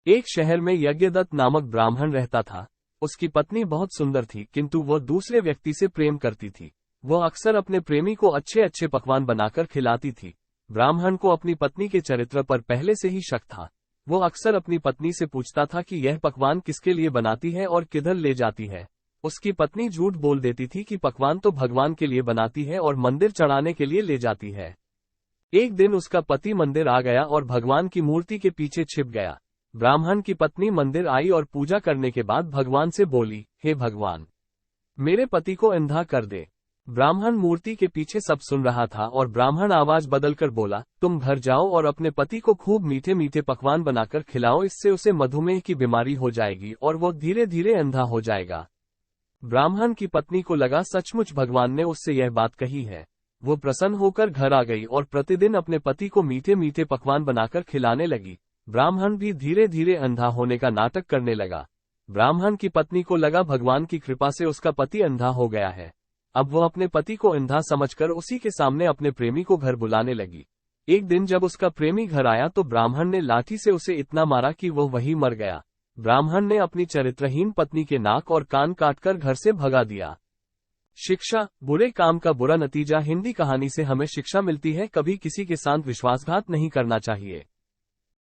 एक शहर में यज्ञदत्त नामक ब्राह्मण रहता था। उसकी पत्नी बहुत सुंदर थी, किंतु वह दूसरे व्यक्ति से प्रेम करती थी। वह अक्सर अपने प्रेमी को अच्छे अच्छे पकवान बनाकर खिलाती थी। ब्राह्मण को अपनी पत्नी के चरित्र पर पहले से ही शक था। वो अक्सर अपनी पत्नी से पूछता था कि यह पकवान किसके लिए बनाती है और किधर ले जाती है। उसकी पत्नी झूठ बोल देती थी कि पकवान तो भगवान के लिए बनाती है और मंदिर चढ़ाने के लिए ले जाती है। एक दिन उसका पति मंदिर आ गया और भगवान की मूर्ति के पीछे छिप गया। ब्राह्मण की पत्नी मंदिर आई और पूजा करने के बाद भगवान से बोली, हे भगवान, मेरे पति को अंधा कर दे। ब्राह्मण मूर्ति के पीछे सब सुन रहा था और ब्राह्मण आवाज बदलकर बोला, तुम घर जाओ और अपने पति को खूब मीठे मीठे पकवान बनाकर खिलाओ, इससे उसे मधुमेह की बीमारी हो जाएगी और वो धीरे धीरे अंधा हो जाएगा। ब्राह्मण की पत्नी को लगा सचमुच भगवान ने उससे यह बात कही है। वो प्रसन्न होकर घर आ गई और प्रतिदिन अपने पति को मीठे मीठे पकवान बनाकर खिलाने लगी। ब्राह्मण भी धीरे धीरे अंधा होने का नाटक करने लगा। ब्राह्मण की पत्नी को लगा भगवान की कृपा से उसका पति अंधा हो गया है। अब वह अपने पति को अंधा समझकर उसी के सामने अपने प्रेमी को घर बुलाने लगी। एक दिन जब उसका प्रेमी घर आया तो ब्राह्मण ने लाठी से उसे इतना मारा कि वह वहीं मर गया। ब्राह्मण ने अपनी चरित्रहीन पत्नी के नाक और कान काटकर घर से भगा दिया। शिक्षा, बुरे काम का बुरा नतीजा। हिंदी कहानी से हमें शिक्षा मिलती है, कभी किसी के साथ विश्वासघात नहीं करना चाहिए।